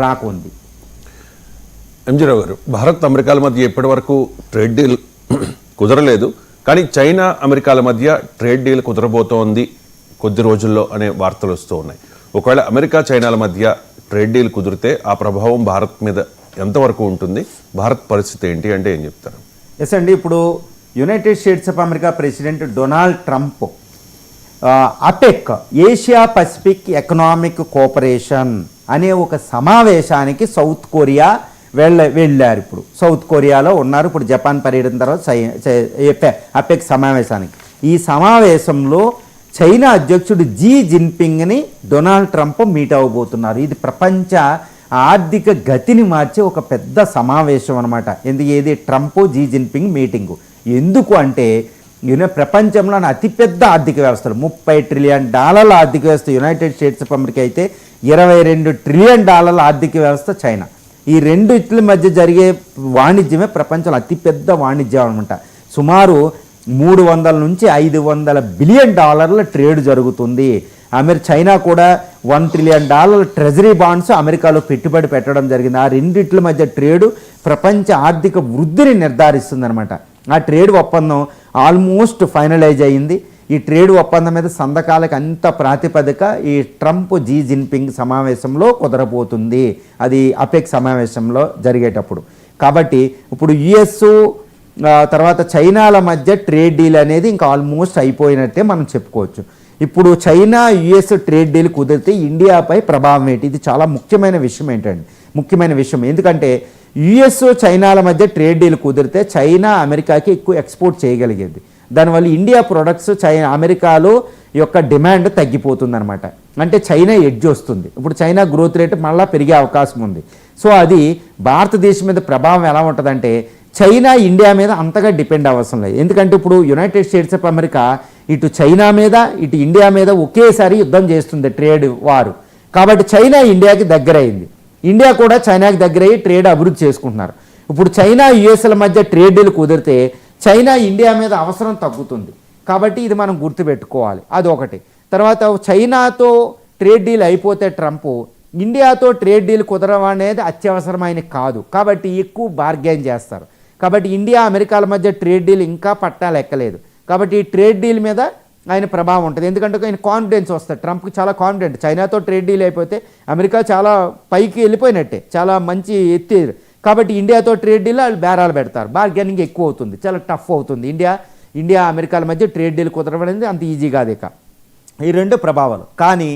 రాకుంది. MG రావు గారు, భారత్ అమెరికాల మధ్య ఇప్పటి వరకు ట్రేడ్ డీల్ కుదరలేదు, కానీ చైనా అమెరికాల మధ్య ట్రేడ్ డీల్ కుదరబోతోంది కొద్ది రోజుల్లో అనే వార్తలు వస్తూ ఉన్నాయి. ఒకవేళ అమెరికా చైనాల మధ్య ట్రేడ్ డీల్ కుదిరితే ఆ ప్రభావం భారత్ మీద ఎంతవరకు ఉంటుంది? భారత్ పరిస్థితి ఏంటి అంటే ఏం చెప్తారు? ఎస్ అండి, ఇప్పుడు United states of America president Donald Trump APEC, Asia Pacific economic cooperation అనే ఒక సమావేశానికి సౌత్ కొరియా వెళ్ళారు. ఇప్పుడు సౌత్ కొరియాలో ఉన్నారు. ఇప్పుడు జపాన్ పర్యటన తర్వాత అపెక్ సమావేశానికి. ఈ సమావేశంలో చైనా అధ్యక్షుడు జీ జిన్పింగ్ని డొనాల్డ్ ట్రంప్ మీట్ అవ్వబోతున్నారు. ఇది ప్రపంచ ఆర్థిక గతిని మార్చే ఒక పెద్ద సమావేశం అనమాట. ఏది ట్రంప్ జీ జిన్పింగ్ మీటింగు. ఎందుకు అంటే ప్రపంచంలోని అతిపెద్ద ఆర్థిక వ్యవస్థలు, $30 ట్రిలియన్ ఆర్థిక వ్యవస్థ యునైటెడ్ స్టేట్స్ ఆఫ్ అమెరికా అయితే, $22 ట్రిలియన్ ఆర్థిక వ్యవస్థ చైనా. ఈ రెండిట్ల మధ్య జరిగే వాణిజ్యమే ప్రపంచంలో అతిపెద్ద వాణిజ్యం అనమాట. సుమారు 300 నుంచి 500 బిలియన్ డాలర్ల ట్రేడ్ జరుగుతుంది. చైనా కూడా $1 ట్రిలియన్ ట్రెజరీ బాండ్స్ అమెరికాలో పెట్టుబడి పెట్టడం జరిగింది. ఆ రెండిట్ల మధ్య ట్రేడు ప్రపంచ ఆర్థిక వృద్ధిని నిర్ధారిస్తుంది అనమాట. ఆ ట్రేడ్ ఒప్పందం ఆల్మోస్ట్ ఫైనలైజ్ అయ్యింది. ఈ ట్రేడ్ ఒప్పందం మీద సంతకాలకు అంత ప్రాతిపదిక ఈ ట్రంప్ జీ జిన్పింగ్ సమావేశంలో కుదరబోతుంది. అది అపెక్ సమావేశంలో జరిగేటప్పుడు. కాబట్టి ఇప్పుడు యుఎస్ తర్వాత చైనాల మధ్య ట్రేడ్ డీల్ అనేది ఇంకా ఆల్మోస్ట్ అయిపోయినట్టే మనం చెప్పుకోవచ్చు. ఇప్పుడు చైనా యుఎస్ ట్రేడ్ డీల్ కుదిరితే ఇండియాపై ప్రభావం ఏంటి? ఇది చాలా ముఖ్యమైన విషయం ముఖ్యమైన విషయం. ఎందుకంటే యుఎస్ చైనాల మధ్య ట్రేడ్ డీల్ కుదిరితే చైనా అమెరికాకి ఎక్కువ ఎక్స్పోర్ట్ చేయగలిగేది. దానివల్ల ఇండియా ప్రొడక్ట్స్ అమెరికాలో యొక్క డిమాండ్ తగ్గిపోతుంది అనమాట. అంటే చైనా ఎడ్జ్ వస్తుంది. ఇప్పుడు చైనా గ్రోత్ రేట్ మళ్ళీ పెరిగే అవకాశం ఉంది. సో అది భారతదేశం మీద ప్రభావం ఎలా ఉంటుందంటే, చైనా ఇండియా మీద అంతగా డిపెండ్ అవ్వసం లేదు. ఎందుకంటే ఇప్పుడు యునైటెడ్ స్టేట్స్ ఆఫ్ అమెరికా ఇటు చైనా మీద ఇటు ఇండియా మీద ఒకేసారి యుద్ధం చేస్తుంది, ట్రేడ్ వారు. కాబట్టి చైనా ఇండియాకి దగ్గర అయింది, ఇండియా కూడా చైనాకి దగ్గరయ్యి ట్రేడ్ అభివృద్ధి చేసుకుంటున్నారు. ఇప్పుడు చైనా యుఎస్ల మధ్య ట్రేడ్ డీల్ కుదిరితే చైనా ఇండియా మీద అవసరం తగ్గుతుంది. కాబట్టి ఇది మనం గుర్తుపెట్టుకోవాలి. అదొకటి. తర్వాత చైనాతో ట్రేడ్ డీల్ అయిపోతే ట్రంప్ ఇండియాతో ట్రేడ్ డీల్ కుదరడం అనేది అత్యవసరమైన కాదు. కాబట్టి ఎక్కువ బార్గెన్ చేస్తారు. కాబట్టి ఇండియా అమెరికాల మధ్య ట్రేడ్ డీల్ ఇంకా పట్టాలు ఎక్కలేదు. కాబట్టి ఈ ట్రేడ్ డీల్ మీద ఆయన ప్రభావం ఉంటుంది. ఎందుకంటే ఆయన కాన్ఫిడెన్స్ వస్తుంది. ట్రంప్కి చాలా కాన్ఫిడెంట్. చైనాతో ట్రేడ్ డీల్ అయిపోతే అమెరికా చాలా పైకి వెళ్ళిపోయినట్టే, చాలా మంచి ఎత్తి. కాబట్టి ఇండియాతో ట్రేడ్ డీల్ వాళ్ళు బేరాలు పెడతారు, బార్గెనింగ్ ఎక్కువ అవుతుంది, చాలా టఫ్ అవుతుంది. ఇండియా అమెరికాల మధ్య ట్రేడ్ డీల్ కుదరడం అనేది అంత ఈజీ కాదు. ఇక ఈ రెండు ప్రభావాలు. కానీ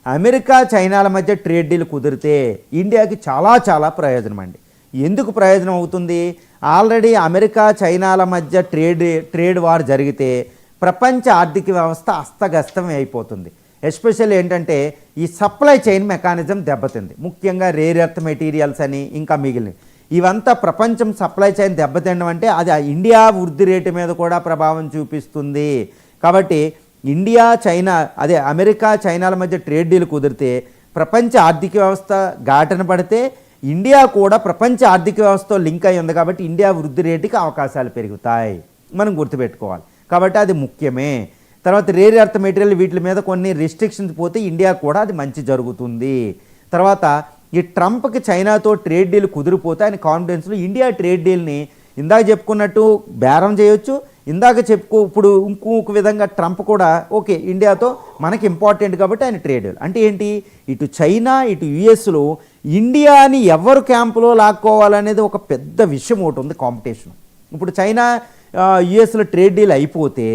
అమెరికా చైనాల మధ్య ట్రేడ్ డీల్ కుదిరితే ఇండియాకి చాలా చాలా ప్రయోజనం అండి. ఎందుకు ప్రయోజనం అవుతుంది? ఆల్రెడీ అమెరికా చైనాల మధ్య ట్రేడ్ వార్ జరిగితే ప్రపంచ ఆర్థిక వ్యవస్థ అస్తగస్తం అయిపోతుంది. ఎస్పెషల్లీ ఏంటంటే ఈ సప్లై చైన్ మెకానిజం దెబ్బతింది. ముఖ్యంగా రేర్ ఎర్త్ మెటీరియల్స్ అని ఇంకా మిగిలినవి ఇవంతా ప్రపంచం సప్లై చైన్ దెబ్బతినడం అంటే అది ఇండియా వృద్ధి రేటు మీద కూడా ప్రభావం చూపిస్తుంది. కాబట్టి ఇండియా చైనా అమెరికా చైనాల మధ్య ట్రేడ్ డీల్ కుదిరితే ప్రపంచ ఆర్థిక వ్యవస్థ ఘాటన పడితే ఇండియా కూడా ప్రపంచ ఆర్థిక వ్యవస్థతో లింక్ అయి ఉంది. కాబట్టి ఇండియా వృద్ధి రేటుకి అవకాశాలు పెరుగుతాయి, మనం గుర్తుపెట్టుకోవాలి. కాబట్టి అది ముఖ్యమే. తర్వాత రేర్ ఎర్త్ మెటీరియల్ వీటి మీద కొన్ని రిస్ట్రిక్షన్స్ పోతే ఇండియా కూడా అది మంచి జరుగుతుంది. తర్వాత ఈ ట్రంప్కి చైనాతో ట్రేడ్ డీల్ కుదిరిపోతే ఆయన కాన్ఫిడెన్స్లో ఇండియా ట్రేడ్ డీల్ని ఇందాక చెప్పుకున్నట్టు బేరం చేయొచ్చు. ఇప్పుడు ఇంకొక విధంగా ట్రంప్ కూడా ఓకే ఇండియాతో మనకి ఇంపార్టెంట్ కాబట్టి ఆయన ట్రేడ్ డీల్ అంటే ఏంటి, ఇటు చైనా ఇటు యుఎస్లో ఇండియాని ఎవరు క్యాంపులో లాక్కోవాలనేది ఒక పెద్ద విషయం ఒకటి ఉంది, కాంపిటీషన్. ఇప్పుడు చైనా యుఎస్లో ట్రేడ్ డీల్ అయిపోతే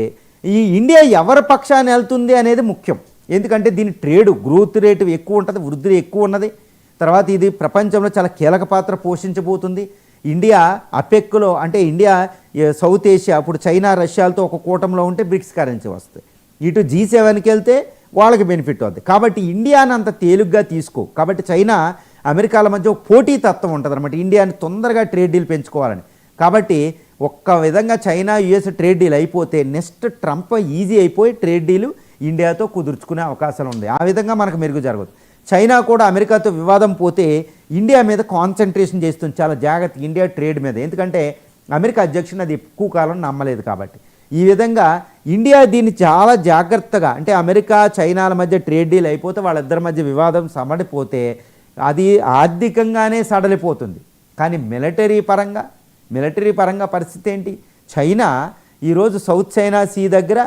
ఈ ఇండియా ఎవరి పక్షాన్ని వెళ్తుంది అనేది ముఖ్యం. ఎందుకంటే దీని ట్రేడ్ గ్రోత్ రేటు ఎక్కువ ఉంటుంది, వృద్ధి ఎక్కువ ఉన్నది. తర్వాత ఇది ప్రపంచంలో చాలా కీలక పాత్ర పోషించబోతుంది. ఇండియా అపెక్లో అంటే ఇండియా సౌత్ ఏషియా ఇప్పుడు చైనా రష్యాలతో ఒక కూటంలో ఉంటే బ్రిక్స్ కరెన్సీ వస్తుంది. ఇటు G7కి వెళ్తే వాళ్ళకి బెనిఫిట్ అవుతుంది. కాబట్టి ఇండియాని అంత తేలిగ్గా తీసుకో. కాబట్టి చైనా అమెరికాల మధ్య ఒక పోటీ తత్వం ఉంటుంది అనమాట, ఇండియాని తొందరగా ట్రేడ్ డీల్ పెంచుకోవాలని. కాబట్టి ఒక్క విధంగా చైనా యుఎస్ ట్రేడ్ డీల్ అయిపోతే నెక్స్ట్ ట్రంప్ ఈజీ అయిపోయి ట్రేడ్ డీలు ఇండియాతో కుదుర్చుకునే అవకాశాలు ఉంది. ఆ విధంగా మనకు మెరుగు జరగదు. చైనా కూడా అమెరికాతో వివాదం పోతే ఇండియా మీద కాన్సన్ట్రేషన్ చేస్తుంది చాలా జాగ్రత్త ఇండియా ట్రేడ్ మీద. ఎందుకంటే అమెరికా అధ్యక్షుని అది ఎక్కువ కాలం నమ్మలేదు కాబట్టి. ఈ విధంగా ఇండియా దీన్ని చాలా జాగ్రత్తగా అంటే అమెరికా చైనాల మధ్య ట్రేడ్ డీల్ అయిపోతే వాళ్ళిద్దరి మధ్య వివాదం సమడిపోతే అది ఆర్థికంగానే సడలిపోతుంది. కానీ మిలిటరీ పరంగా పరిస్థితి ఏంటి? చైనా ఈరోజు సౌత్ చైనా సీ దగ్గర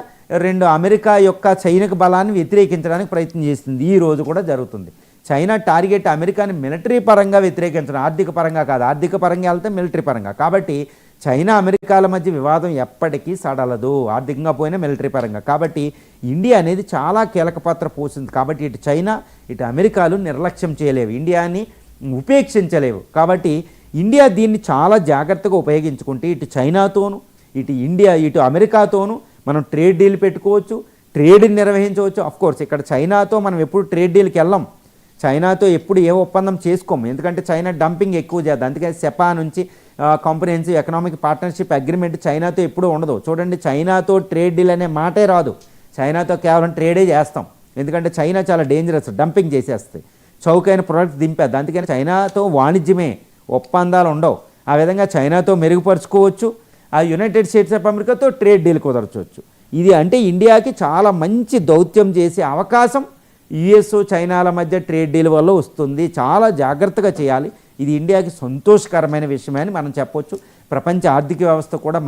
అమెరికా యొక్క సైనిక బలాన్ని వ్యతిరేకించడానికి ప్రయత్నం చేస్తుంది. ఈ రోజు కూడా జరుగుతుంది. చైనా టార్గెట్ అమెరికాని మిలిటరీ పరంగా వ్యతిరేకించడం, ఆర్థిక పరంగా కాదు. ఆర్థిక పరంగా వెళ్తే మిలిటరీ పరంగా. కాబట్టి చైనా అమెరికాల మధ్య వివాదం ఎప్పటికీ సడలదు, ఆర్థికంగా పోయినా మిలిటరీ పరంగా. కాబట్టి ఇండియా అనేది చాలా కీలక పాత్ర పోషింది. కాబట్టి ఇటు చైనా ఇటు అమెరికాలు నిర్లక్ష్యం చేయలేవు, ఇండియాని ఉపేక్షించలేవు. కాబట్టి ఇండియా దీన్ని చాలా జాగ్రత్తగా ఉపయోగించుకుంటే ఇటు చైనాతోనూ ఇటు అమెరికాతోనూ మనం ట్రేడ్ డీల్ పెట్టుకోవచ్చు, ట్రేడ్ని నిర్వహించవచ్చు. అఫ్కోర్స్ ఇక్కడ చైనాతో మనం ఎప్పుడు ట్రేడ్ డీల్కి వెళ్ళాం, చైనాతో ఎప్పుడు ఏ ఒప్పందం చేసుకోము. ఎందుకంటే చైనా డంపింగ్ ఎక్కువ చేద్దాం. అందుకని సెపా నుంచి కాంప్రిహెన్సివ్ ఎకనామిక్ పార్ట్నర్షిప్ అగ్రిమెంట్ చైనాతో ఎప్పుడూ ఉండదు. చూడండి, చైనాతో ట్రేడ్ డీల్ అనే మాటే రాదు. చైనాతో కేవలం ట్రేడే చేస్తాం. ఎందుకంటే చైనా చాలా డేంజరస్, డంపింగ్ చేసేస్తుంది, చౌకైన ప్రొడక్ట్స్ దింపేద్ది. అందుకని చైనాతో వాణిజ్యమే, ఒప్పందాలు ఉండవు. ఆ విధంగా చైనాతో మెరుగుపరుచుకోవచ్చు, ఆ యునైటెడ్ స్టేట్స్ ఆఫ్ అమెరికాతో ట్రేడ్ డీల్ కుదరచవచ్చు. ఇది అంటే ఇండియాకి చాలా మంచి దౌత్యం చేసే అవకాశం యుఎస్ చైనాల మధ్య ట్రేడ్ డీల్ వల్ల వస్తుంది. చాలా జాగ్రత్తగా చేయాలి. ఇది ఇండియాకి సంతోషకరమైన విషయమే అని మనం చెప్పొచ్చు. ప్రపంచ ఆర్థిక వ్యవస్థ కూడా